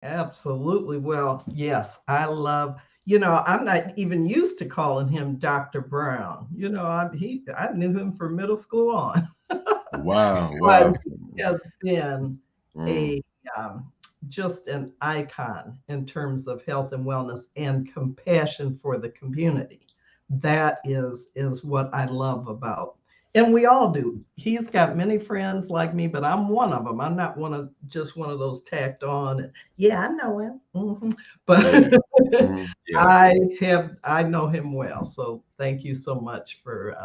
Absolutely. Well, yes, I love, I'm not even used to calling him Dr. Brown. I knew him from middle school on. Wow, But wow. he has been Mm, a just an icon in terms of health and wellness and compassion for the community. That is what I love about. And we all do. He's got many friends like me, but I'm one of them. I'm not one of those tacked on. And, yeah, I know him. yeah. But Yes. I know him well. So thank you so much for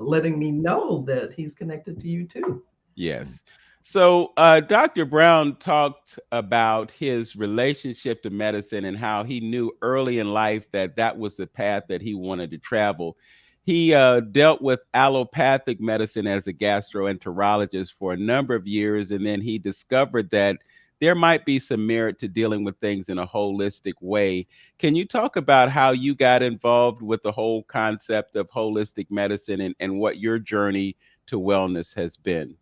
letting me know that he's connected to you too. Yes. So, Dr. Brown talked about his relationship to medicine and how he knew early in life that that was the path that he wanted to travel. He dealt with allopathic medicine as a gastroenterologist for a number of years, and then he discovered that there might be some merit to dealing with things in a holistic way. Can you talk about how you got involved with the whole concept of holistic medicine and what your journey to wellness has been?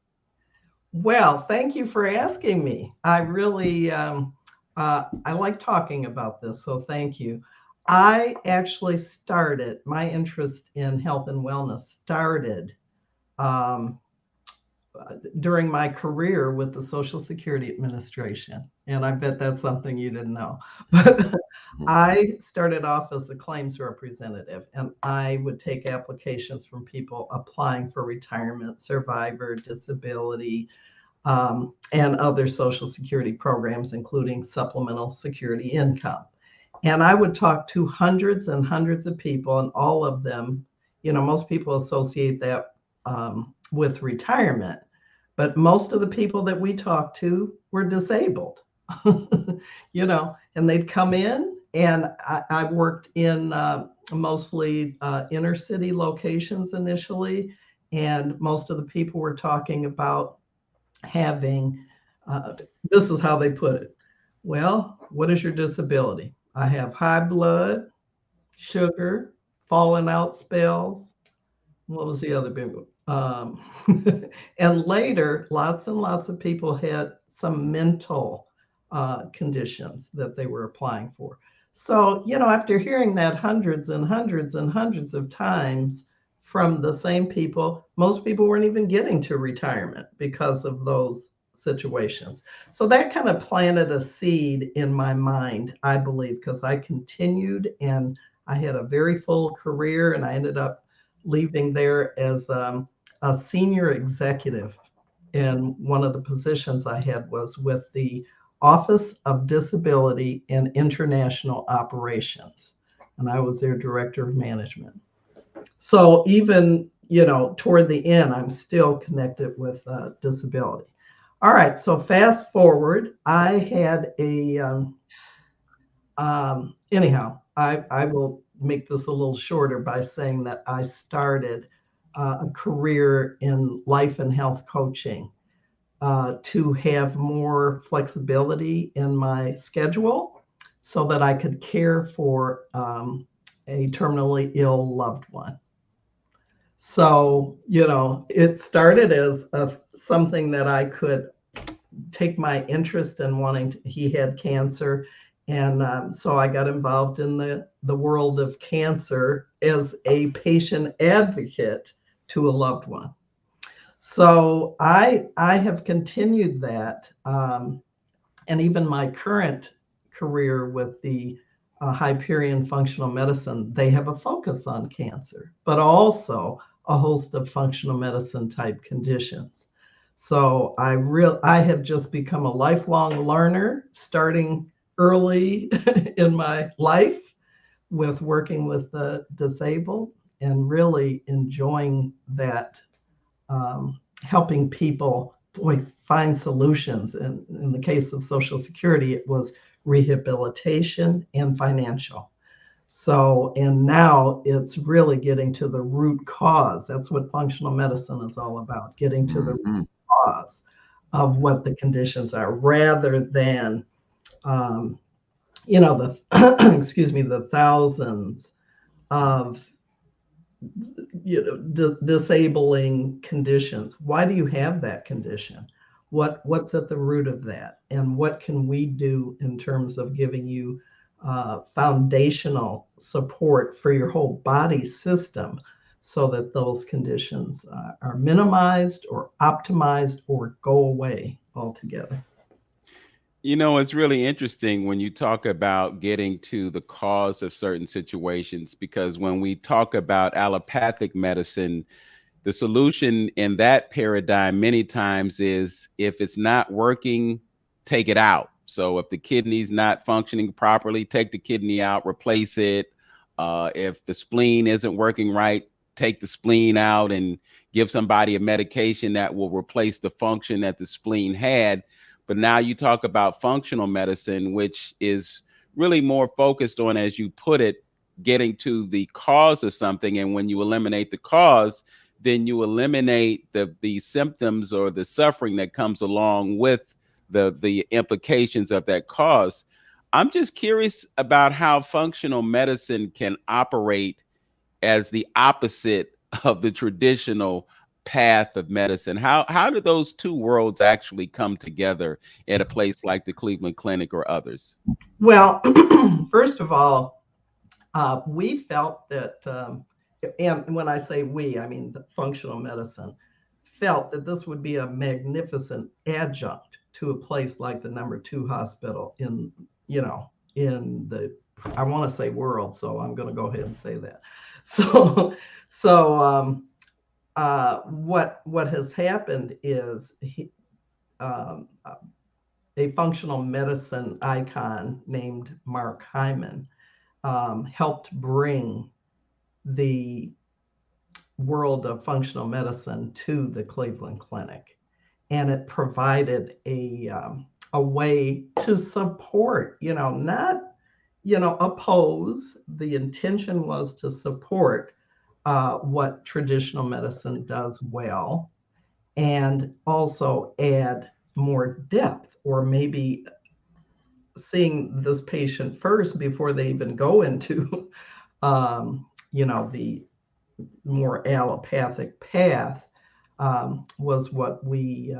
Well, thank you for asking me. I really I like talking about this, so thank you. I actually started my interest in health and wellness started um, during my career with the Social Security Administration, and I bet that's something you didn't know. But Mhm. I started off as a claims representative, and I would take applications from people applying for retirement, survivor, disability, and other Social Security programs, including supplemental security income. And I would talk to hundreds and hundreds of people, and all of them, most people associate that with retirement, but most of the people that we talked to were disabled, and they'd come in, and I worked in mostly inner city locations initially, and most of the people were talking about having, uh, this is how they put it. Well, what is your disability? I have high blood, sugar, falling out spells. What was the other big one? And later, lots and lots of people had some mental conditions that they were applying for. So, after hearing that hundreds and hundreds and hundreds of times from the same people, most people weren't even getting to retirement because of those situations. So that kind of planted a seed in my mind, I believe, because I continued and I had a very full career, and I ended up leaving there as a senior executive. And one of the positions I had was with the Office of Disability and International Operations. And I was their director of management. So even, toward the end, I'm still connected with disability. All right. So fast forward, I had anyhow, I will make this a little shorter by saying that I started a career in life and health coaching to have more flexibility in my schedule so that I could care for a terminally ill loved one. So, it started as something that I could take my interest in wanting to, he had cancer. And so I got involved in the world of cancer as a patient advocate to a loved one. So I have continued that, and even my current career with the Hyperion Functional Medicine, they have a focus on cancer, but also a host of functional medicine type conditions. So I have just become a lifelong learner, starting early in my life with working with the disabled, and really enjoying that, helping people, boy, find solutions. And in the case of Social Security, it was rehabilitation and financial. So, and now it's really getting to the root cause. That's what functional medicine is all about, getting to the Mhm. cause of what the conditions are, rather than, um, the, excuse me, the thousands of, disabling conditions. Why do you have that condition? What's at the root of that, and what can we do in terms of giving you foundational support for your whole body system so that those conditions are minimized or optimized or go away altogether. You know, it's really interesting when you talk about getting to the cause of certain situations, because when we talk about allopathic medicine, the solution in that paradigm many times is, if it's not working, take it out. So if the kidney's not functioning properly, take the kidney out, replace it. If the spleen isn't working right, take the spleen out and give somebody a medication that will replace the function that the spleen had. But now you talk about functional medicine, which is really more focused on, as you put it, getting to the cause of something. And when you eliminate the cause, then you eliminate the symptoms or the suffering that comes along with the implications of that cause. I'm just curious about how functional medicine can operate as the opposite of the traditional path of medicine. How do those two worlds actually come together at a place like the Cleveland Clinic or others? Well, first of all, we felt that, and when I say we, I mean the functional medicine, felt that this would be a magnificent adjunct to a place like the #2 hospital in, in the, I want to say world, so I'm going to go ahead and say that. So what has happened is a functional medicine icon named Mark Hyman helped bring the world of functional medicine to the Cleveland Clinic, and it provided a way to support, not oppose. The intention was to support what traditional medicine does well, and also add more depth, or maybe seeing this patient first before they even go into the more allopathic path, was what we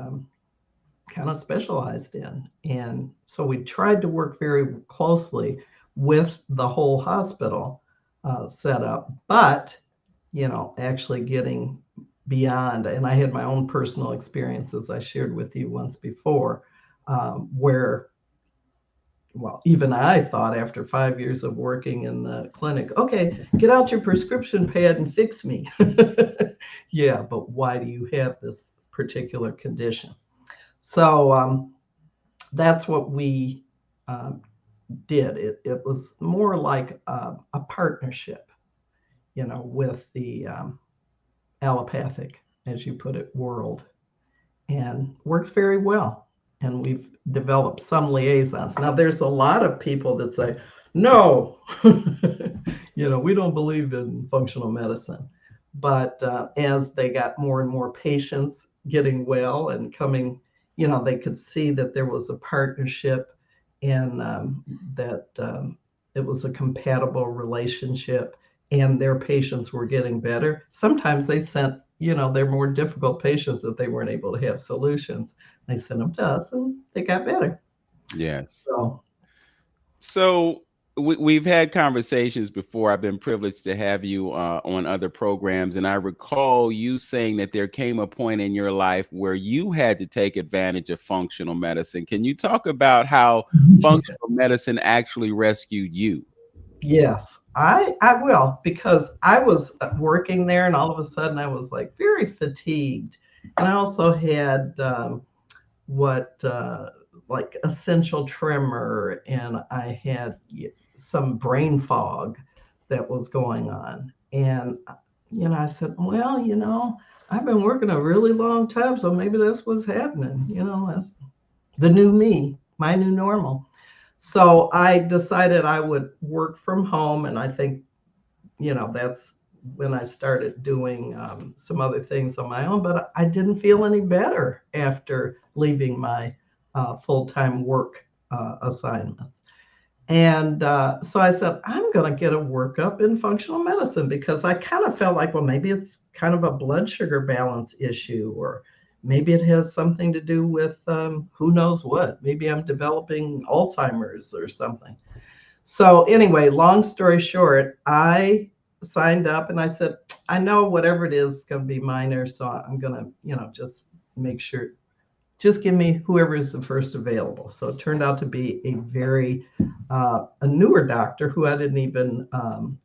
kind of specialized in. And so we tried to work very closely with the whole hospital setup, but actually getting beyond. And I had my own personal experiences I shared with you once before, where, well, even I thought after 5 years of working in the clinic, okay, get out your prescription pad and fix me. Yeah, but why do you have this particular condition? So that's what we did. It was more like a partnership, with the allopathic, as you put it, world, and works very well. And we've developed some liaisons. Now, there's a lot of people that say, no, we don't believe in functional medicine. But as they got more and more patients getting well and coming, they could see that there was a partnership, and that it was a compatible relationship, and their patients were getting better. Sometimes they sent, their more difficult patients that they weren't able to have solutions. They sent them to us, and they got better. Yes. So we've had conversations before. I've been privileged to have you on other programs, and I recall you saying that there came a point in your life where you had to take advantage of functional medicine. Can you talk about how functional medicine actually rescued you? Yes, I will, because I was working there, and all of a sudden I was like very fatigued, and I also had like essential tremor, and I had some brain fog that was going on. And I said, well, I've been working a really long time, so maybe that's what's happening. That's the new me, my new normal. So I decided I would work from home, and I think that's when I started doing some other things on my own. But I didn't feel any better after leaving my full-time work assignments. And so I said, I'm going to get a workup in functional medicine, because I kind of felt like, well, maybe it's kind of a blood sugar balance issue, or maybe it has something to do with who knows what. Maybe I'm developing Alzheimer's or something. So anyway, long story short, I signed up and I said, I know whatever it is going to be minor, so I'm going to, just make sure, just give me whoever is the first available. So it turned out to be a newer doctor who I didn't even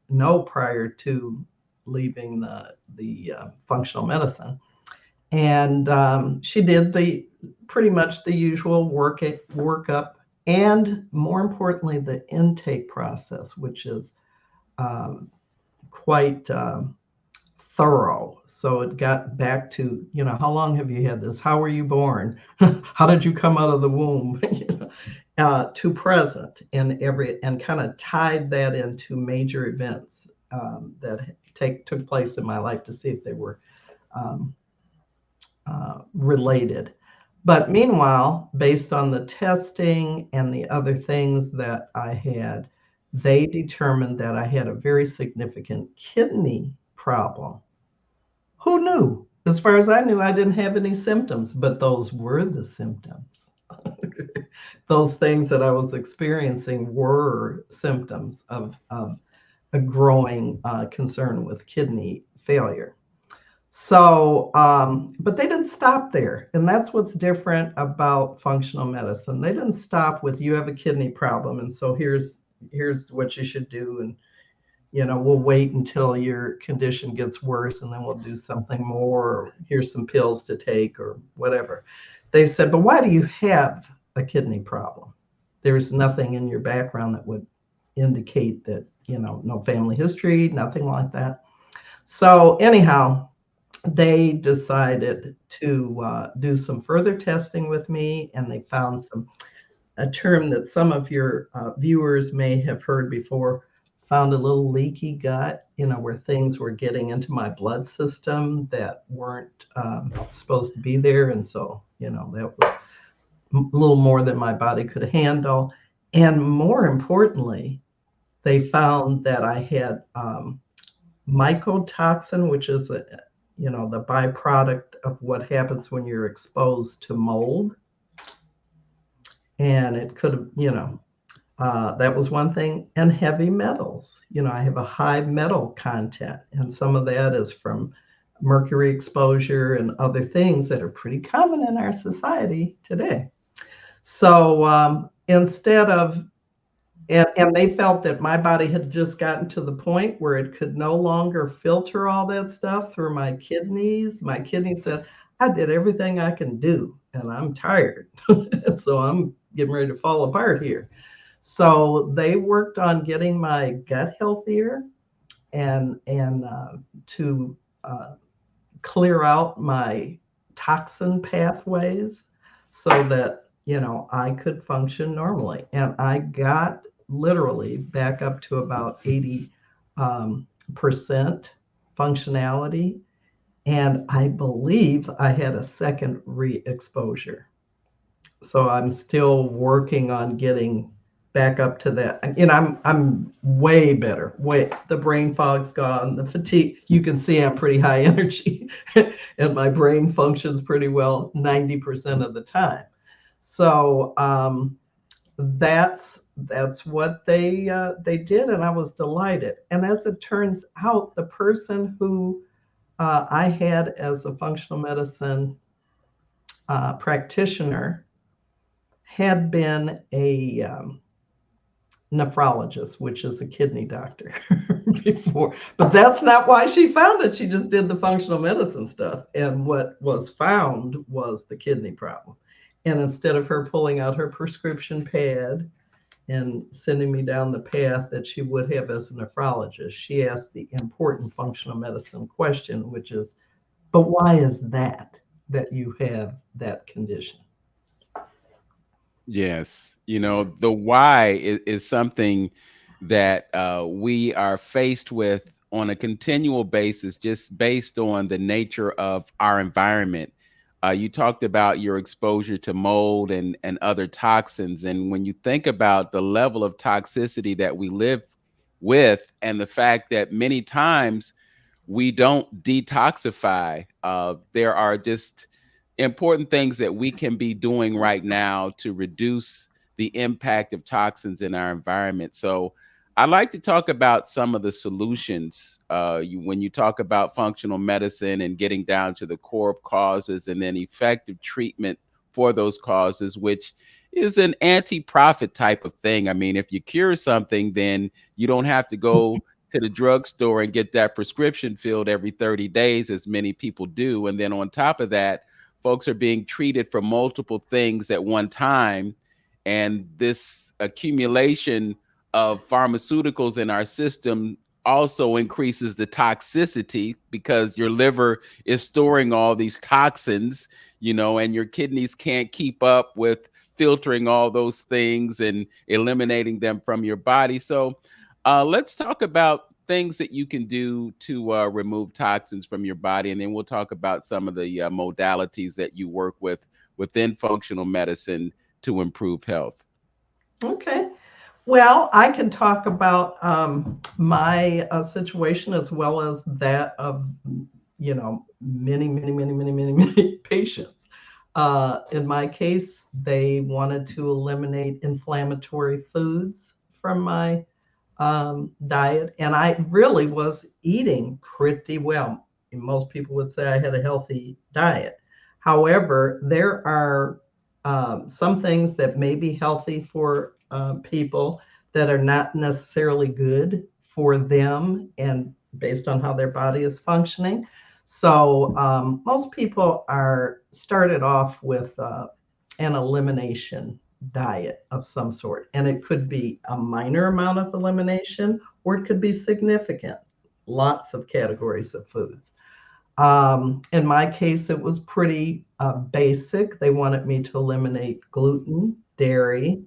know prior to leaving the functional medicine. And she did pretty much the usual workup, and more importantly, the intake process, which is quite thorough. So it got back to, how long have you had this? How were you born? How did you come out of the womb? To present and kind of tied that into major events that took place in my life to see if they were related. But meanwhile, based on the testing and the other things that I had, they determined that I had a very significant kidney problem. Who knew? As far as I knew, I didn't have any symptoms, but those were the symptoms. Those things that I was experiencing were symptoms of a growing concern with kidney failure. So, but they didn't stop there. And that's what's different about functional medicine. They didn't stop with, you have a kidney problem, and so here's what you should do. And, we'll wait until your condition gets worse and then we'll do something more. Or here's some pills to take or whatever. They said, but why do you have a kidney problem? There's nothing in your background that would indicate that, no family history, nothing like that. So anyhow, they decided to do some further testing with me, and they found a term that some of your viewers may have heard before, found a little leaky gut, where things were getting into my blood system that weren't supposed to be there. And so, that was a little more than my body could handle. And more importantly, they found that I had mycotoxin, which is the byproduct of what happens when you're exposed to mold. And it could have, that was one thing. And heavy metals. I have a high metal content, and some of that is from mercury exposure and other things that are pretty common in our society today. So instead of, and they felt that my body had just gotten to the point where it could no longer filter all that stuff through my kidneys. My kidneys said, I did everything I can do, and I'm tired. So I'm getting ready to fall apart here. So they worked on getting my gut healthier and to clear out my toxin pathways so that, I could function normally. And I got literally back up to about 80% functionality. And I believe I had a second re-exposure. So I'm still working on getting back up to that. I'm way better. The brain fog's gone, the fatigue. You can see I'm pretty high energy, and my brain functions pretty well 90% of the time. So that's what they did, and I was delighted. And as it turns out, the person who I had as a functional medicine practitioner had been a nephrologist, which is a kidney doctor before. But that's not why she found it. She just did the functional medicine stuff. And what was found was the kidney problem. And instead of her pulling out her prescription pad and sending me down the path that she would have as a nephrologist, she asked the important functional medicine question, which is, but why is that you have that condition? Yes. The why is something that we are faced with on a continual basis, just based on the nature of our environment. You talked about your exposure to mold and other toxins. And when you think about the level of toxicity that we live with, and the fact that many times we don't detoxify, there are just important things that we can be doing right now to reduce the impact of toxins in our environment. So I'd like to talk about some of the solutions. When you talk about functional medicine and getting down to the core of causes and then effective treatment for those causes, which is an anti-profit type of thing. I mean, if you cure something, then you don't have to go to the drugstore and get that prescription filled every 30 days, as many people do. And then on top of that, folks are being treated for multiple things at one time. And this accumulation of pharmaceuticals in our system also increases the toxicity because your liver is storing all these toxins, and your kidneys can't keep up with filtering all those things and eliminating them from your body. So let's talk about things that you can do to remove toxins from your body. And then we'll talk about some of the modalities that you work with within functional medicine to improve health. Okay. Well, I can talk about my situation as well as that of, many patients. In my case, they wanted to eliminate inflammatory foods from my diet, and I really was eating pretty well. Most people would say I had a healthy diet. However, there are some things that may be healthy for people that are not necessarily good for them and based on how their body is functioning. So most people are started off with an elimination diet of some sort, and it could be a minor amount of elimination or it could be significant, lots of categories of foods. In my case, it was pretty basic. They wanted me to eliminate gluten, dairy,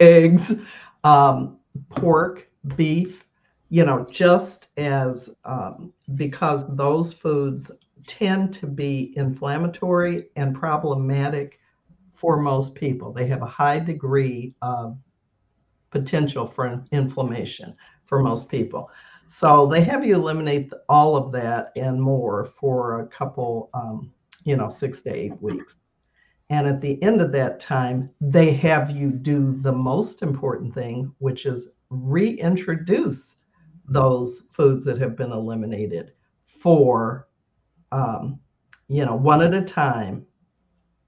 eggs, pork, beef, just as because those foods tend to be inflammatory and problematic for most people. They have a high degree of potential for inflammation for most people. So they have you eliminate all of that and more for a couple, 6 to 8 weeks. And at the end of that time, they have you do the most important thing, which is reintroduce those foods that have been eliminated for, one at a time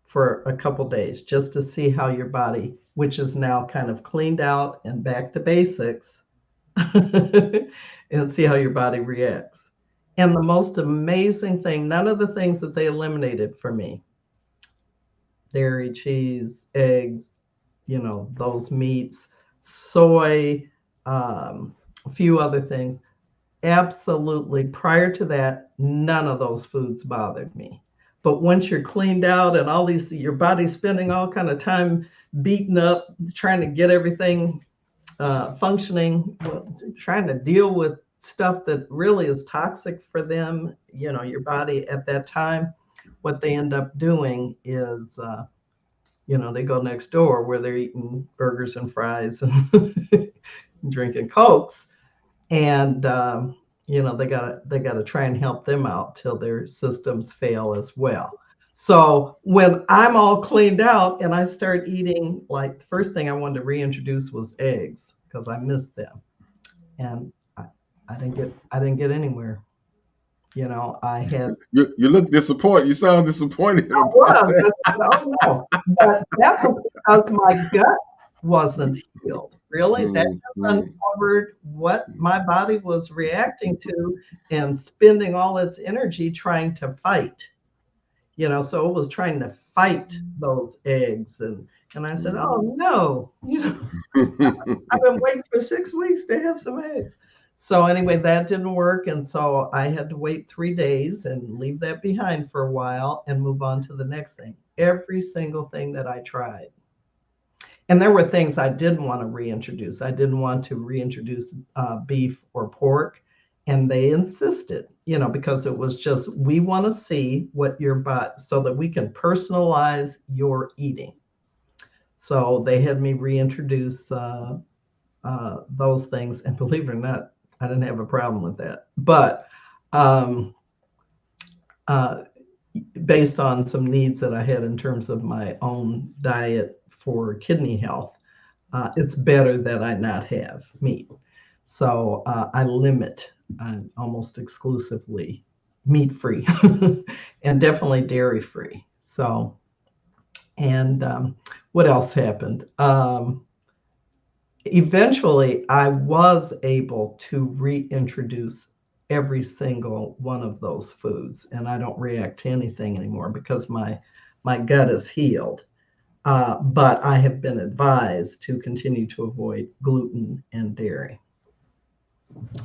for a couple days, just to see how your body, which is now kind of cleaned out and back to basics, and see how your body reacts. And the most amazing thing, none of the things that they eliminated for me, dairy, cheese, eggs, those meats, soy, a few other things. Absolutely. Prior to that, none of those foods bothered me. But once you're cleaned out and all these, your body's spending all kind of time beaten up, trying to get everything functioning, trying to deal with stuff that really is toxic for them, your body at that time, what they end up doing is, they go next door where they're eating burgers and fries and drinking Cokes. And, they gotta try and help them out till their systems fail as well. So when I'm all cleaned out and I start eating, like the first thing I wanted to reintroduce was eggs because I missed them. And I didn't get anywhere. I had. You look disappointed. You sound disappointed. I was. Oh no, but that was because my gut wasn't healed. Really, that just uncovered what my body was reacting to and spending all its energy trying to fight. So it was trying to fight those eggs, and I said, "Oh no, I've been waiting for 6 weeks to have some eggs." So anyway, that didn't work. And so I had to wait 3 days and leave that behind for a while and move on to the next thing. Every single thing that I tried. And there were things I didn't want to reintroduce. I didn't want to reintroduce beef or pork. And they insisted, because it was just, we want to see what your body, so that we can personalize your eating. So they had me reintroduce those things. And believe it or not, I didn't have a problem with that. But um, uh, based on some needs that I had in terms of my own diet for kidney health, it's better that I not have meat. So I limit almost exclusively meat free and definitely dairy free. So, and what else happened? Eventually, I was able to reintroduce every single one of those foods, and I don't react to anything anymore because my gut is healed. But I have been advised to continue to avoid gluten and dairy,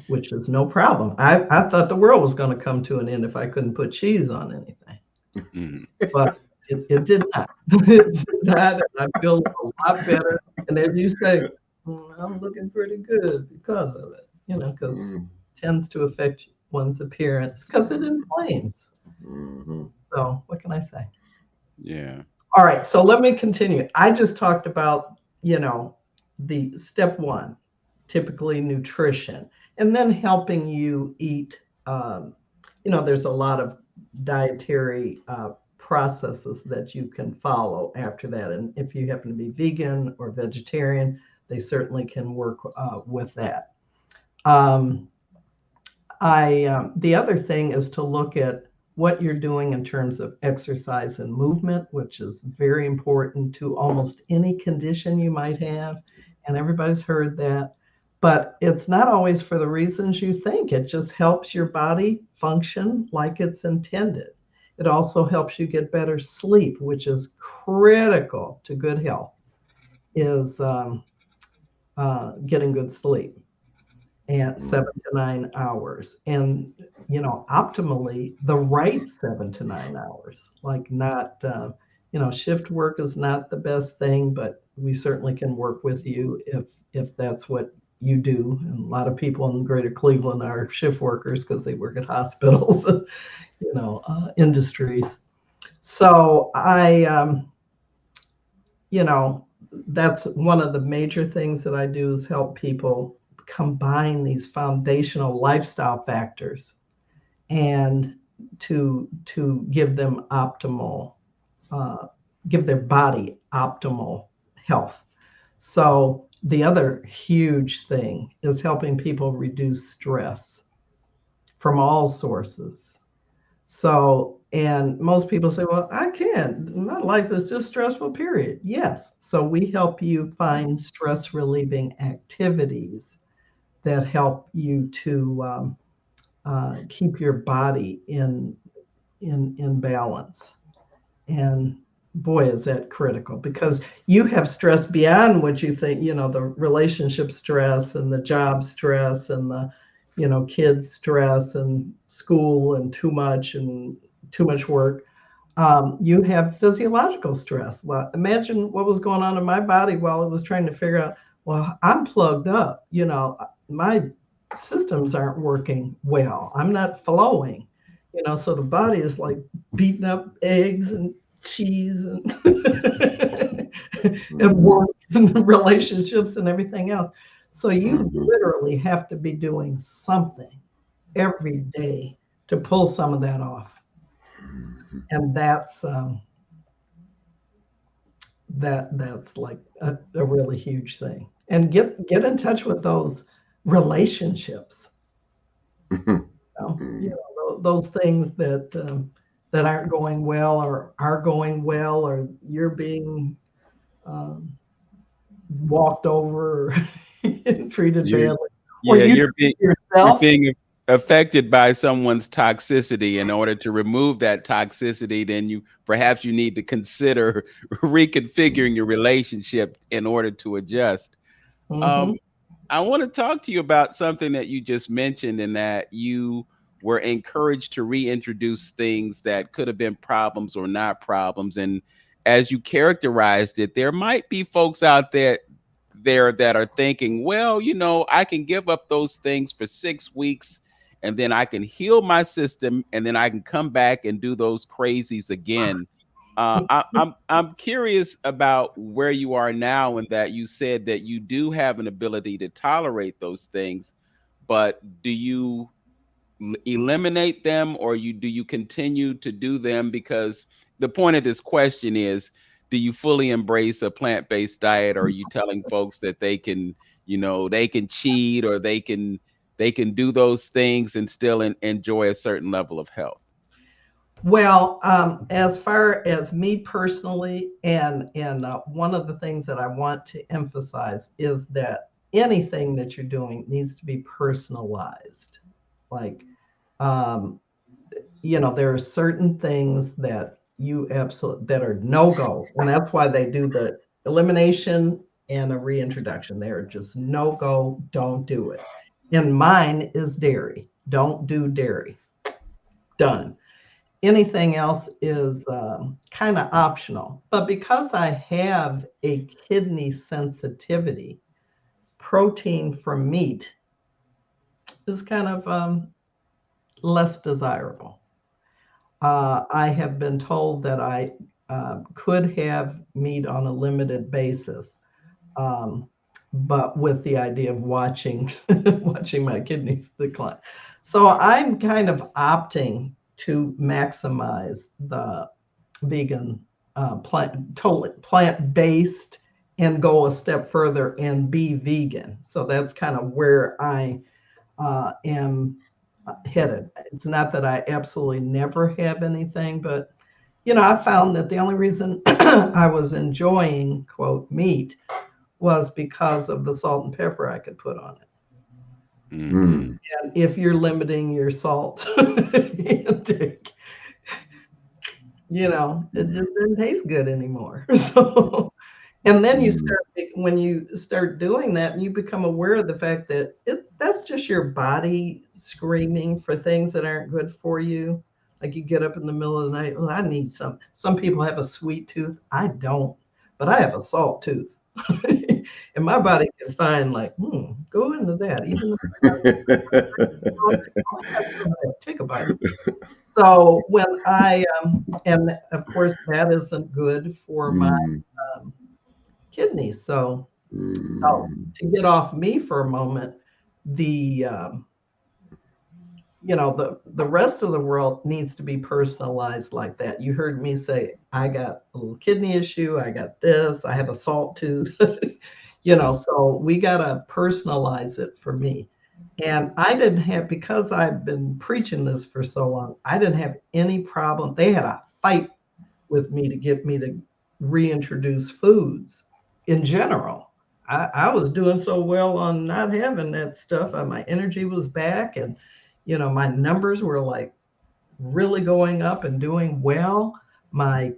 which is no problem. I thought the world was going to come to an end if I couldn't put cheese on anything, but it did not. It did not, and I feel a lot better. And as you say, I'm looking pretty good because of it, because it tends to affect one's appearance because it inflames. So what can I say? Yeah. All right, so let me continue. I just talked about, the step one, typically nutrition, and then helping you eat. There's a lot of dietary processes that you can follow after that. And if you happen to be vegan or vegetarian, they certainly can work with that. The other thing is to look at what you're doing in terms of exercise and movement, which is very important to almost any condition you might have. And everybody's heard that. But it's not always for the reasons you think. It just helps your body function like it's intended. It also helps you get better sleep, which is critical to good health, is getting good sleep and 7 to 9 hours. And, optimally, the right 7 to 9 hours, like not, shift work is not the best thing, but we certainly can work with you if that's what you do. And a lot of people in greater Cleveland are shift workers because they work at hospitals, industries. So that's one of the major things that I do is help people combine these foundational lifestyle factors and to give them give their body optimal health. So the other huge thing is helping people reduce stress from all sources. So, and most people say, well, I can't. My life is just stressful, period. Yes. So we help you find stress relieving activities that help you to keep your body in balance. And boy, is that critical because you have stress beyond what you think, the relationship stress and the job stress and the, kids stress and school and too much work. You have physiological stress. Well, imagine what was going on in my body while I was trying to figure out, well, I'm plugged up, my systems aren't working well. I'm not flowing, so the body is like beating up eggs and cheese and and work and relationships and everything else. So you literally have to be doing something every day to pull some of that off. And that's that's like a really huge thing. And get in touch with those relationships. Those things that aren't going well or are going well, or you're being walked over or treated badly. Yeah, you're being affected by someone's toxicity. In order to remove that toxicity, then you need to consider reconfiguring your relationship in order to adjust. I want to talk to you about something that you just mentioned, in that you were encouraged to reintroduce things that could have been problems or not problems. And as you characterized it, there might be folks out there that are thinking, well, I can give up those things for 6 weeks and then I can heal my system and then I can come back and do those crazies again. I'm curious about where you are now, and that you said that you do have an ability to tolerate those things. but do you eliminate them, or do you continue to do them? Because the point of this question is, do you fully embrace a plant-based diet, or are you telling folks that they can, they can cheat, or they can do those things and still enjoy a certain level of health? Well, as far as me personally, and one of the things that I want to emphasize is that anything that you're doing needs to be personalized. Like, um, there are certain things that you absolutely that are no go, and that's why they do the elimination and a reintroduction. They're just no go. Don't do it. And mine is dairy. Don't do dairy. Done. Anything else is kind of optional. But because I have a kidney sensitivity, protein from meat is kind of less desirable. I have been told that I could have meat on a limited basis, but with the idea of watching watching my kidneys decline. So I'm kind of opting to maximize the vegan totally plant-based and go a step further and be vegan. So that's kind of where I am headed. It's not that I absolutely never have anything, but I found that the only reason I was enjoying, quote, meat was because of the salt and pepper I could put on it. Mm-hmm. And if you're limiting your salt intake, it just didn't taste good anymore. So, and then when you start doing that, you become aware of the fact that that's just your body screaming for things that aren't good for you. Like you get up in the middle of the night, well, I need some people have a sweet tooth. I don't, but I have a salt tooth. And my body can find go into that. Even take a bite. So when and of course that isn't good for my kidneys. So to get off me for a moment, the the rest of the world needs to be personalized like that. You heard me say, I got a little kidney issue, I got this, I have a salt tooth, so we got to personalize it for me. And I didn't have, because I've been preaching this for so long, I didn't have any problem. They had a fight with me to get me to reintroduce foods in general. I was doing so well on not having that stuff. My energy was back, and my numbers were like really going up and doing well. My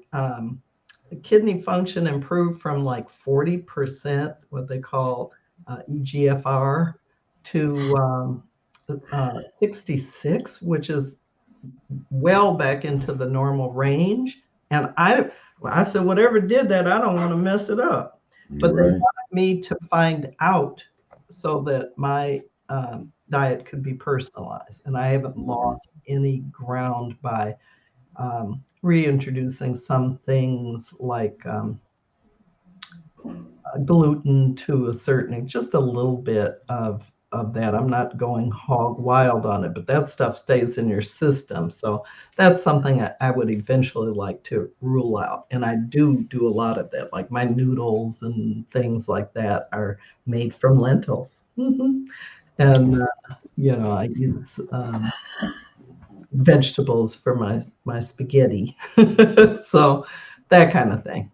kidney function improved from like 40%, what they call EGFR, to 66, which is well back into the normal range. And I said, whatever did that, I don't want to mess it up. But they wanted me to find out so that my diet could be personalized. And I haven't lost any ground by reintroducing some things like gluten to a certain, just a little bit of that. I'm not going hog wild on it, but that stuff stays in your system. So that's something I would eventually like to rule out. And I do a lot of that. Like my noodles and things like that are made from lentils. Mm-hmm. And, I use vegetables for my spaghetti. So that kind of thing.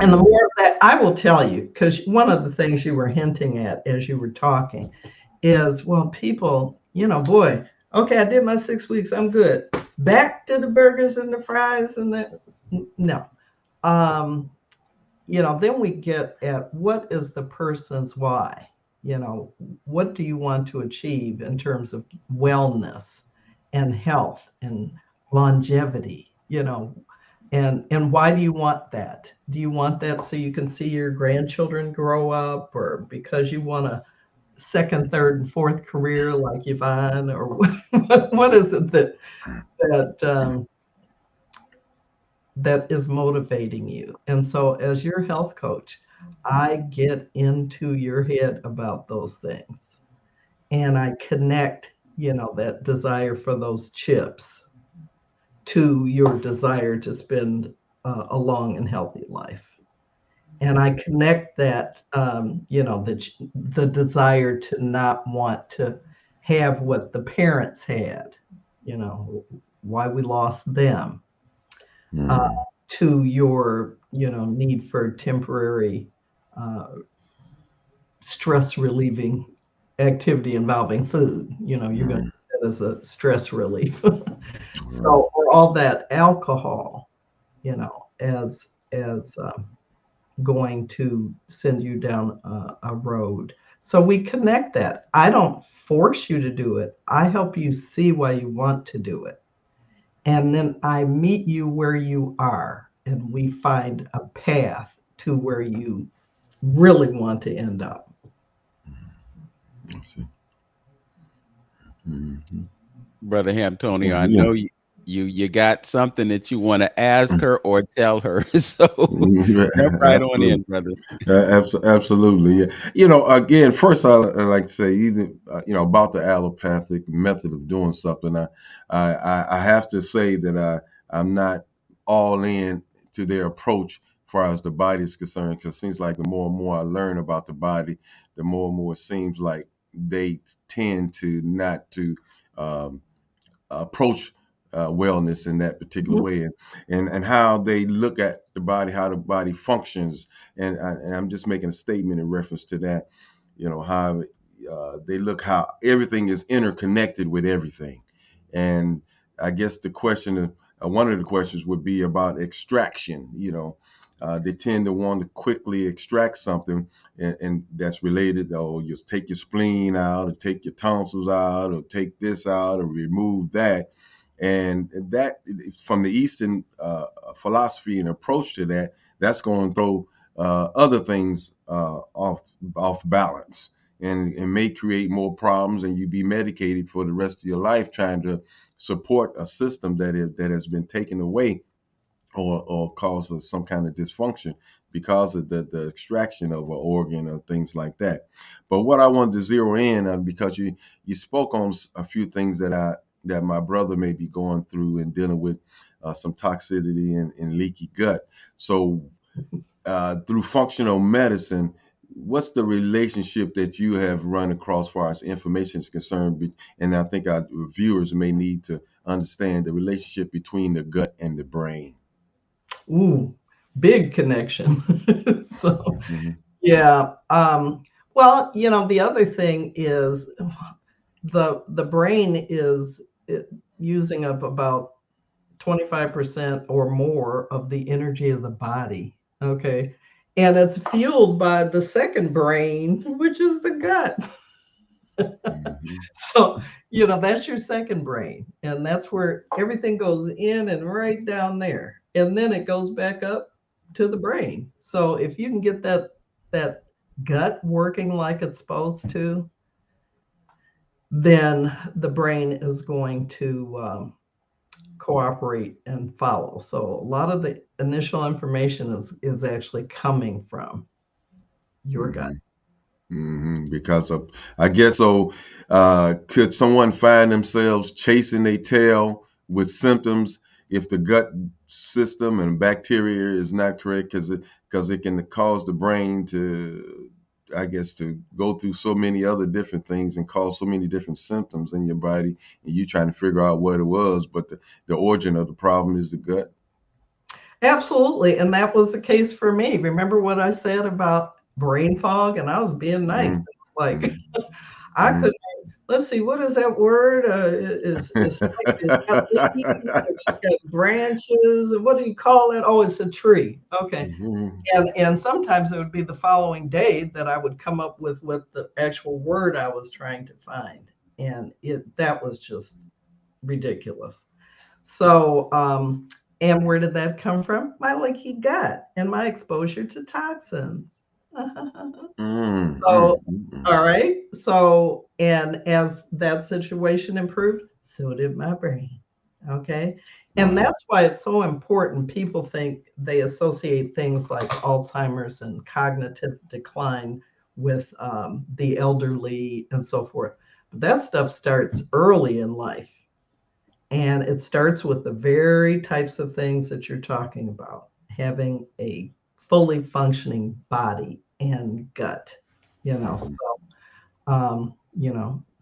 And the more that I will tell you, because one of the things you were hinting at as you were talking is, well, people, boy, okay, I did my 6 weeks, I'm good. Back to the burgers and the fries and no. Then we get at what is the person's why? What do you want to achieve in terms of wellness and health and longevity? And why do you want that? Do you want that so you can see your grandchildren grow up, or because you want a second, third, and fourth career like Yvonne, or what is it that is motivating you? And so as your health coach, I get into your head about those things. and I connect, that desire for those chips to your desire to spend a long and healthy life. And I connect that, the desire to not want to have what the parents had, why we lost them, uh, Mm, to your, need for temporary uh, stress relieving activity involving food. You're going to mm, use that as a stress relief. right. So, or all that alcohol, as going to send you down a road. So we connect that. I don't force you to do it. I help you see why you want to do it. And then I meet you where you are, and we find a path to where you really want to end up. I see. Mhm. Brother Antonio, Oh, I yeah. know you got something that you want to ask her or tell her. So jump right on Absolutely. in, brother. Absolutely. Yeah. Again, first I like to say either about the allopathic method of doing something. I have to say that I'm not all in to their approach as far as the body is concerned, because it seems like the more and more I learn about the body, the more and more it seems like they tend to not to um, approach wellness in that particular Mhm. way, and how they look at the body, how the body functions, and I'm just making a statement in reference to that. How they look, how everything is interconnected with everything, and I guess one of the questions would be about extraction. They tend to want to quickly extract something, and that's related. Oh, just take your spleen out, or take your tonsils out, or take this out, or remove that. And that, from the Eastern philosophy and approach to that, that's going to throw other things off balance, and may create more problems, and you be medicated for the rest of your life trying to support a system that has been taken away, or causes some kind of dysfunction because of the extraction of an organ or things like that. But what I wanted to zero in on, because you spoke on a few things that my brother may be going through and dealing with, some toxicity and leaky gut. So through functional medicine, what's the relationship that you have run across as far as information is concerned? And I think our viewers may need to understand the relationship between the gut and the brain. Ooh, big connection. So, Mhm. yeah. Well, the other thing is the brain is using up about 25% or more of the energy of the body. Okay. And it's fueled by the second brain, which is the gut. Mhm. So, that's your second brain. And that's where everything goes in and right down there. And then it goes back up to the brain. So if you can get that gut working like it's supposed to, then the brain is going to cooperate and follow. So a lot of the initial information is actually coming from your gut. Mhm. Mhm. Because of, I guess so. Could someone find themselves chasing their tail with symptoms if the gut system and bacteria is not correct? Because it can cause the brain to, I guess, to go through so many other different things and cause so many different symptoms in your body, and you trying to figure out what it was, but the origin of the problem is the gut. Absolutely. And that was the case for me. Remember what I said about brain fog? And I was being nice. Mhm. Like Mhm. I Mhm. could let's see, what is that word? It's got leaves, and it's got branches. And what do you call it? Oh, it's a tree. Okay. Mhm. And sometimes it would be the following day that I would come up with what the actual word I was trying to find. And that was just ridiculous. So, and where did that come from? My leaky gut and my exposure to toxins. Mm, So, mm, mm, mm. all right. So, and as that situation improved, so did my brain. Okay. And Wow. that's why it's so important. People think they associate things like Alzheimer's and cognitive decline with the elderly and so forth. But that stuff starts early in life. And it starts with the very types of things that you're talking about, having a fully functioning body and gut,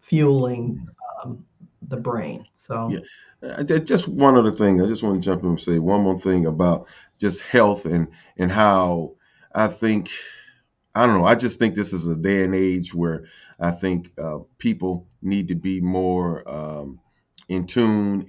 fueling the brain. So, Just one other thing. I just want to jump in and say one more thing about just health and how I think I don't know. I just think this is a day and age where I think people need to be more in tune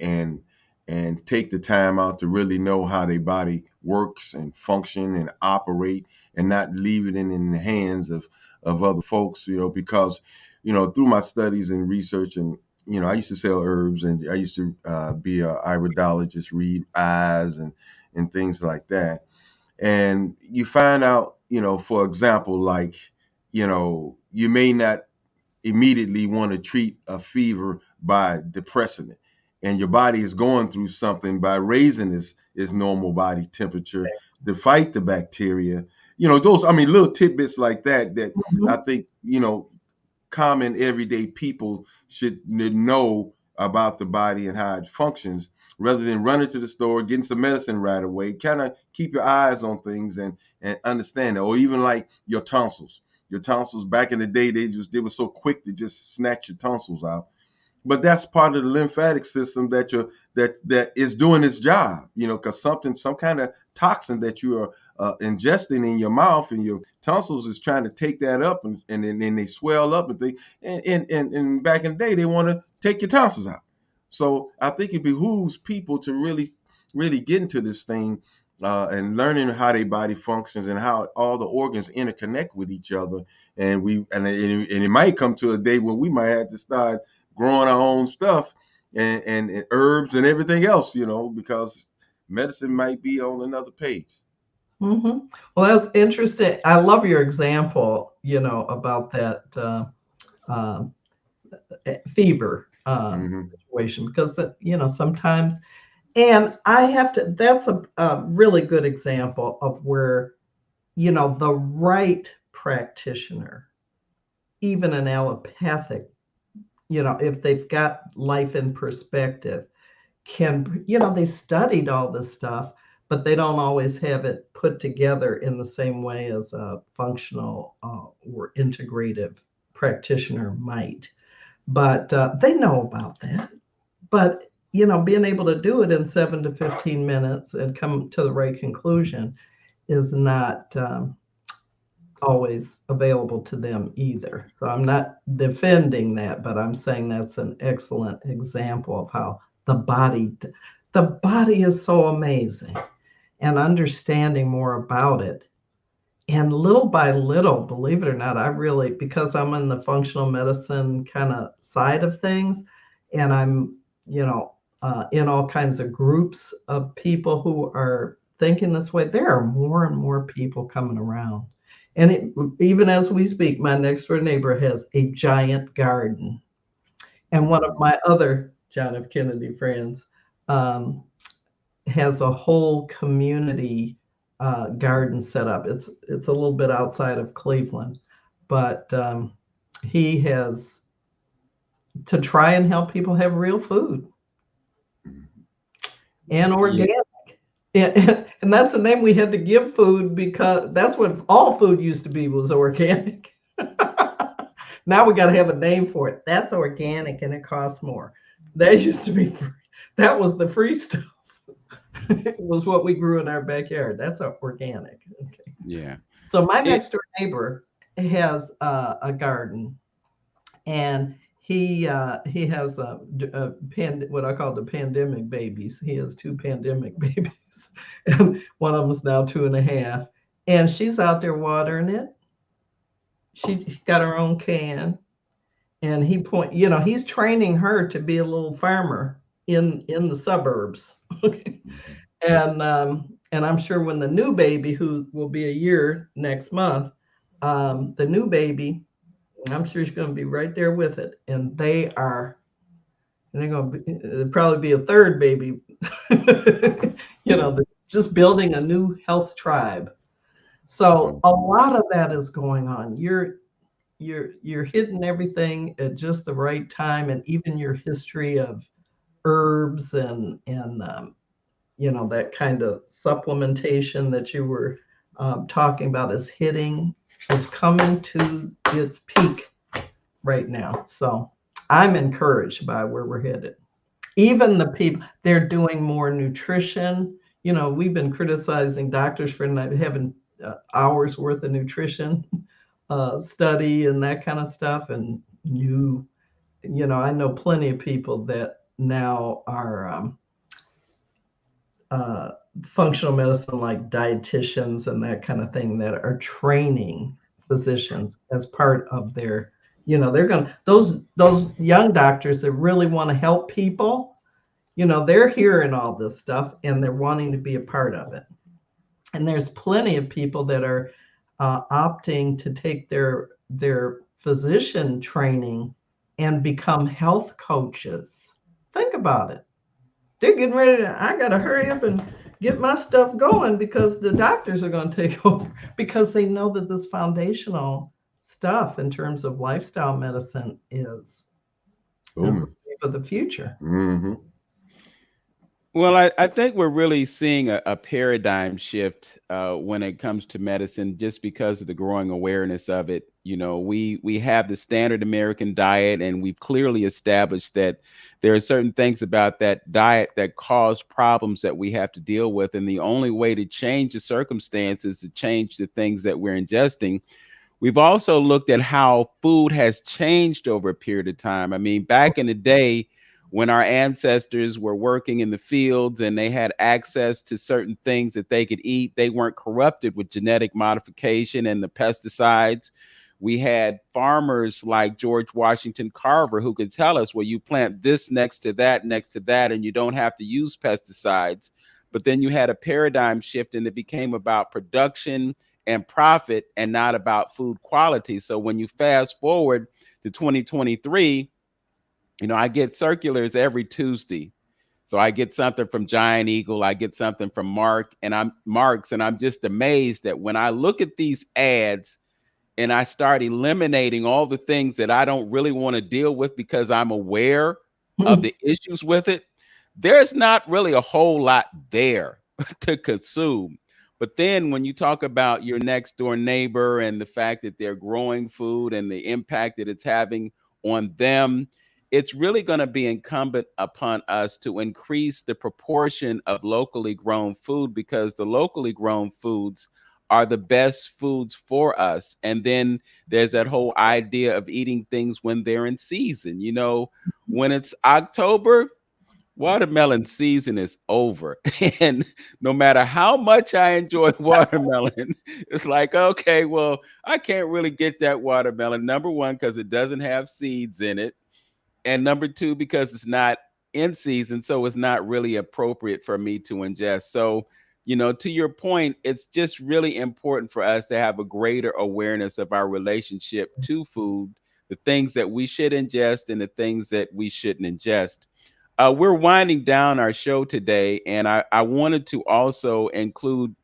and take the time out to really know how their body works and function and operate, and not leave it in the hands of other folks. Because through my studies and research, and I used to sell herbs, and I used to be a iridologist, read eyes and things like that. And you find out, for example, like, you may not immediately want to treat a fever by depressing it. And your body is going through something by raising its normal body temperature to fight the bacteria. Little tidbits like that I Mhm. think, common everyday people should know about the body and how it functions, rather than running to the store, getting some medicine right away. Kind of keep your eyes on things and understand it. Or even like your tonsils. Your tonsils back in the day, they were so quick to just snatch your tonsils out. But that's part of the lymphatic system that is doing its job, because some kind of toxin that you are ingesting in your mouth, and your tonsils is trying to take that up, and then they swell up, and back in the day they want to take your tonsils out. So I think it behooves people to really get into this thing, and learning how their body functions and how all the organs interconnect with each other. And it might come to a day where we might have to start growing our own stuff, and herbs and everything else, because medicine might be on another page. Mhm. Well, that's interesting. I love your example, about that uh, fever Hmm. situation, because sometimes, and I have to. That's a really good example of where the right practitioner, even an allopathic, if they've got life in perspective, they studied all this stuff, but they don't always have it put together in the same way as a functional or integrative practitioner might. But they know about that. But, being able to do it in 7 to 15 minutes and come to the right conclusion is not always available to them either. So I'm not defending that, but I'm saying that's an excellent example of how the body is so amazing, and understanding more about it. And little by little, believe it or not, I really, because I'm in the functional medicine kind of side of things, and I'm, in all kinds of groups of people who are thinking this way, there are more and more people coming around. And even as we speak, my next door neighbor has a giant garden. And one of my other John F. Kennedy friends um, has a whole community garden set up. It's a little bit outside of Cleveland, but he has to try and help people have real food and Yeah. organic. And that's the name we had to give food, because that's what all food used to be, was organic. Now we got to have a name for it. That's organic and it costs more. That used to be free. That was the free stuff. It was what we grew in our backyard. That's organic. Okay. Yeah. So my It next door neighbor has a garden, and he has what I call the pandemic babies. He has two pandemic babies, and one of them is now 2.5. And she's out there watering it. She got her own can, and he's training her to be a little farmer in the suburbs. And I'm sure when the new baby, who will be a year next month, the new baby, I'm sure she's going to be right there with it. And they're going to there'll probably be a third baby, just building a new health tribe. So a lot of that is going on. you're hitting everything at just the right time, and even your history of herbs and that kind of supplementation that you were talking about is coming to its peak right now. So I'm encouraged by where we're headed. Even the people, they're doing more nutrition. We've been criticizing doctors for not having hours worth of nutrition study and that kind of stuff. And I know plenty of people that now are functional medicine, like dietitians and that kind of thing, that are training physicians as part of their, they're going to, those young doctors that really want to help people, they're hearing all this stuff and they're wanting to be a part of it. And there's plenty of people that are opting to take their physician training and become health coaches. Think about it. They're getting ready to, I got to hurry up and get my stuff going because the doctors are going to take over, because they know that this foundational stuff in terms of lifestyle medicine is the of the future. Mm-hmm. Well, I think we're really seeing a paradigm shift when it comes to medicine, just because of the growing awareness of it. We have the standard American diet, and we've clearly established that there are certain things about that diet that cause problems that we have to deal with. And the only way to change the circumstances is to change the things that we're ingesting. We've also looked at how food has changed over a period of time. I mean, back in the day, when our ancestors were working in the fields and they had access to certain things that they could eat, they weren't corrupted with genetic modification and the pesticides. We had farmers like George Washington Carver who could tell us, well, you plant this next to that, and you don't have to use pesticides. But then you had a paradigm shift and it became about production and profit and not about food quality. So when you fast forward to 2023, I get circulars every Tuesday. So I get something from Giant Eagle, I get something from Mark's, and I'm just amazed that when I look at these ads and I start eliminating all the things that I don't really want to deal with because I'm aware of the issues with it, there's not really a whole lot there to consume. But then when you talk about your next door neighbor and the fact that they're growing food and the impact that it's having on them, it's really going to be incumbent upon us to increase the proportion of locally grown food, because the locally grown foods are the best foods for us. And then there's that whole idea of eating things when they're in season. When it's October, watermelon season is over. And no matter how much I enjoy watermelon, it's like, okay, well, I can't really get that watermelon. Number one, because it doesn't have seeds in it. And number two, because it's not in season, so it's not really appropriate for me to ingest. So, to your point, it's just really important for us to have a greater awareness of our relationship to food, the things that we should ingest and the things that we shouldn't ingest. We're winding down our show today, and I wanted to also include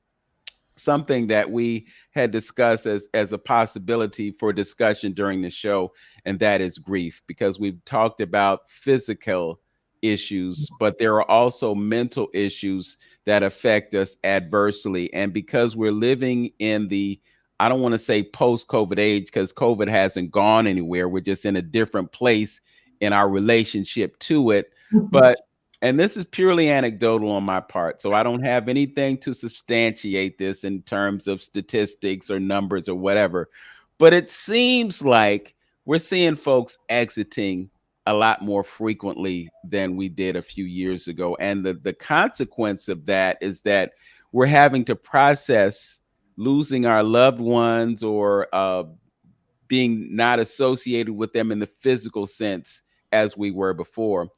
something that we had discussed as a possibility for discussion during the show, and that is grief, because we've talked about physical issues, but there are also mental issues that affect us adversely. And because we're living in I don't want to say post-COVID age, because COVID hasn't gone anywhere. We're just in a different place in our relationship to it. And this is purely anecdotal on my part, so I don't have anything to substantiate this in terms of statistics or numbers or whatever. But it seems like we're seeing folks exiting a lot more frequently than we did a few years ago. And the consequence of that is that we're having to process losing our loved ones or being not associated with them in the physical sense as we were before.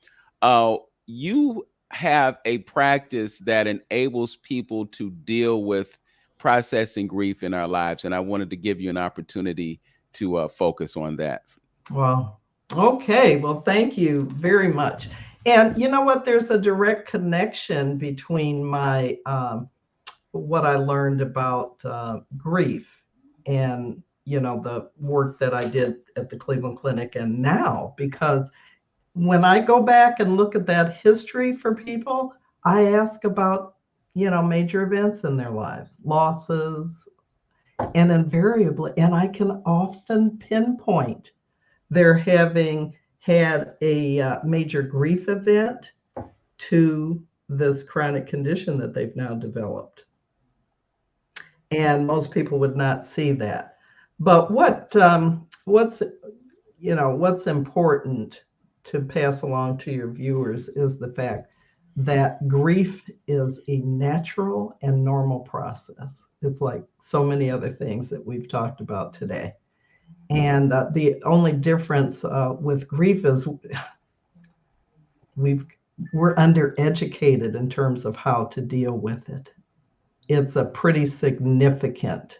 You have a practice that enables people to deal with processing grief in our lives, and I wanted to give you an opportunity to focus on that. Wow. Okay. Well, thank you very much. And you know what? There's a direct connection between my what I learned about grief and the work that I did at the Cleveland Clinic and now, because when I go back and look at that history for people, I ask about, major events in their lives, losses, and invariably, and I can often pinpoint they're having had a major grief event to this chronic condition that they've now developed. And most people would not see that. But what's important to pass along to your viewers is the fact that grief is a natural and normal process. It's like so many other things that we've talked about today. And the only difference with grief is we're undereducated in terms of how to deal with it. It's a pretty significant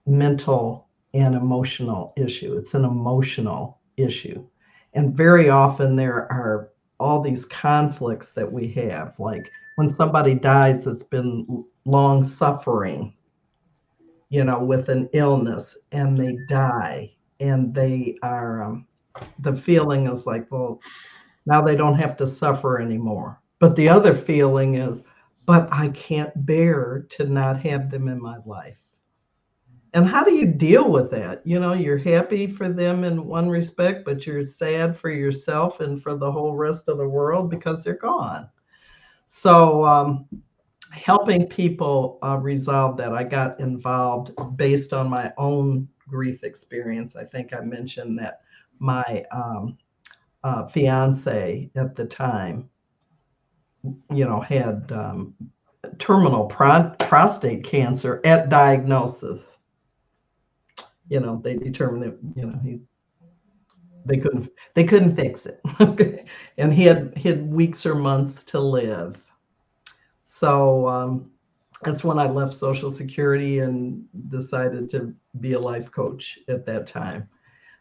mental and emotional issue. It's an emotional issue. And very often there are all these conflicts that we have. Like when somebody dies that's been long suffering, with an illness, and they die, and they are, the feeling is like, well, now they don't have to suffer anymore. But the other feeling is, but I can't bear to not have them in my life. And how do you deal with that? You're happy for them in one respect, but you're sad for yourself and for the whole rest of the world because they're gone. So helping people resolve that, I got involved based on my own grief experience. I think I mentioned that my fiance at the time, had terminal prostate cancer at diagnosis. They determined that, they couldn't fix it. Okay. And he had weeks or months to live. So that's when I left Social Security and decided to be a life coach at that time.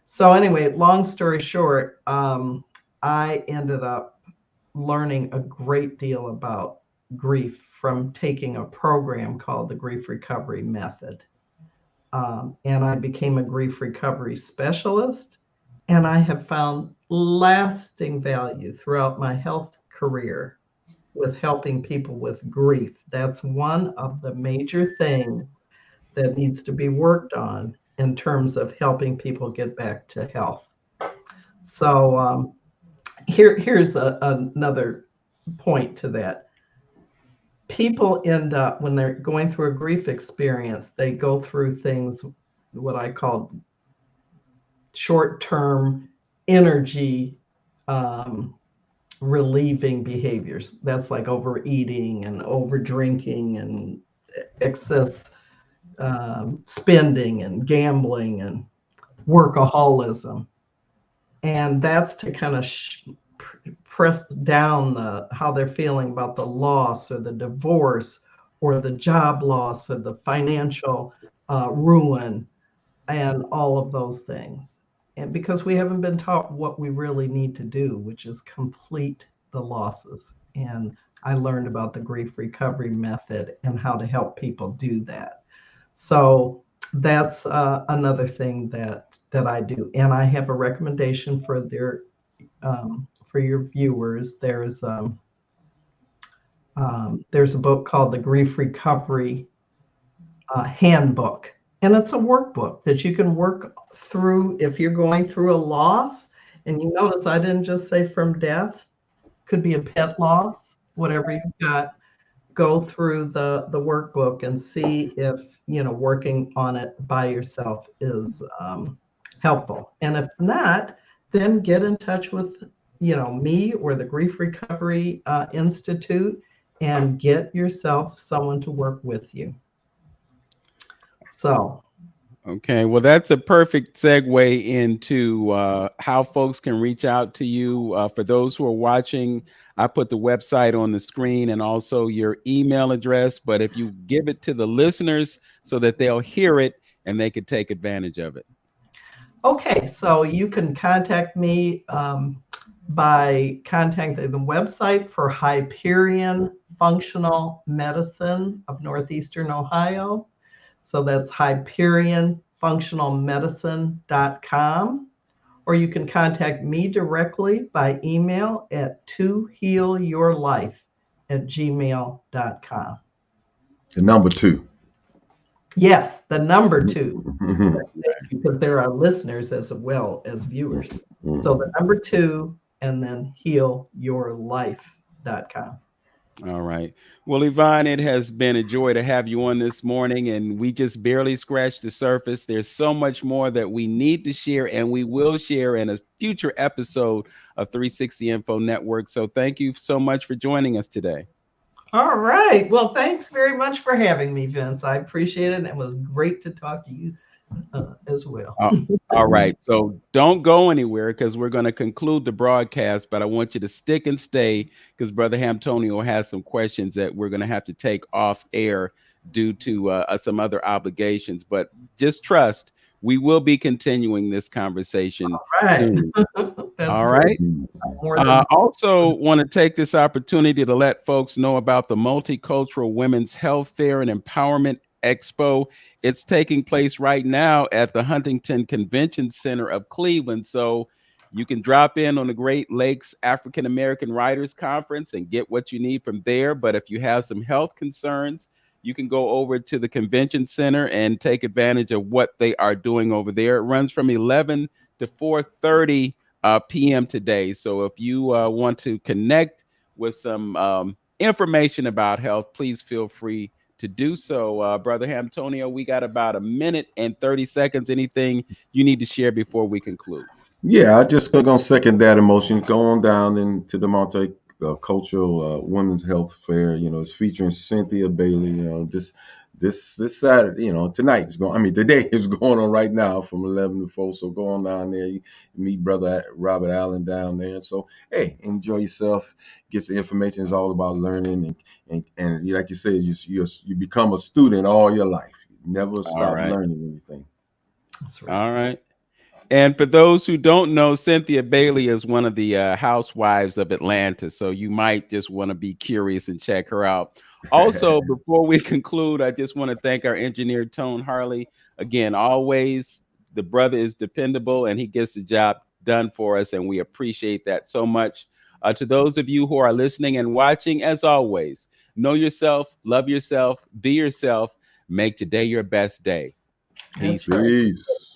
So anyway, long story short, I ended up learning a great deal about grief from taking a program called the Grief Recovery Method. And I became a grief recovery specialist, and I have found lasting value throughout my health career with helping people with grief. That's one of the major things that needs to be worked on in terms of helping people get back to health. So here's another point to that. People end up, when they're going through a grief experience, they go through things, what I call short-term energy relieving behaviors. That's like overeating and over drinking and excess spending and gambling and workaholism. And that's to kind of press down how they're feeling about the loss or the divorce or the job loss or the financial ruin and all of those things. And because we haven't been taught what we really need to do, which is complete the losses. And I learned about the grief recovery method and how to help people do that. So that's another thing that I do. And I have a recommendation for your viewers. There's a book called the Grief Recovery Handbook. And it's a workbook that you can work through if you're going through a loss. And you notice I didn't just say from death, could be a pet loss, whatever you've got. Go through the workbook and see if, working on it by yourself is helpful. And if not, then get in touch with, me or the Grief Recovery Institute and get yourself someone to work with you. So. Okay, well, that's a perfect segue into how folks can reach out to you. For those who are watching, I put the website on the screen and also your email address. But if you give it to the listeners so that they'll hear it and they could take advantage of it. Okay, so you can contact me by contacting the website for Hyperion Functional Medicine of Northeastern Ohio. So that's HyperionFunctionalMedicine.com. Or you can contact me directly by email at tohealyourlife@gmail.com. The number 2. Yes, the number 2. Mhm. Because there are listeners as well as viewers. Mhm. So the number 2 and then healyourlife.com. All right. Well, Yvonne, it has been a joy to have you on this morning, and we just barely scratched the surface. There's so much more that we need to share, and we will share in a future episode of 360 Info Network. So thank you so much for joining us today. All right. Well, thanks very much for having me, Vince. I appreciate it. And it was great to talk to you as well. All right. So don't go anywhere because we're going to conclude the broadcast, but I want you to stick and stay because Brother Hamtonio has some questions that we're going to have to take off air due to some other obligations. But just trust, we will be continuing this conversation soon. All right. Also want to take this opportunity to let folks know about the Multicultural Women's Health Fair and Empowerment Expo. It's taking place right now at the Huntington Convention Center of Cleveland. So you can drop in on the Great Lakes African American Writers Conference and get what you need from there. But if you have some health concerns, you can go over to the convention center and take advantage of what they are doing over there. It runs from 11 to 4:30 p.m. today. So if you want to connect with some information about health, please feel free to do so. Brother Hamtonio, we got about 1 minute and 30 seconds. Anything you need to share before we conclude? Yeah, I just gonna second that emotion. Go on down into the Multicultural Women's Health Fair. You know, it's featuring Cynthia Bailey. You know, this Saturday. You know, tonight is going. I mean, today is going on right now from 11 to 4. So go on down there. You meet Brother Robert Allen down there. So hey, enjoy yourself. Get some information. It's all about learning and like you said, you become a student all your life. You never stop learning anything. That's right. All right. And for those who don't know, Cynthia Bailey is one of the housewives of Atlanta. So you might just want to be curious and check her out. Also, before we conclude, I just want to thank our engineer, Tone Harley. Again, always the brother is dependable and he gets the job done for us. And we appreciate that so much. To those of you who are listening and watching, as always, know yourself, love yourself, be yourself, make today your best day. Peace. Peace.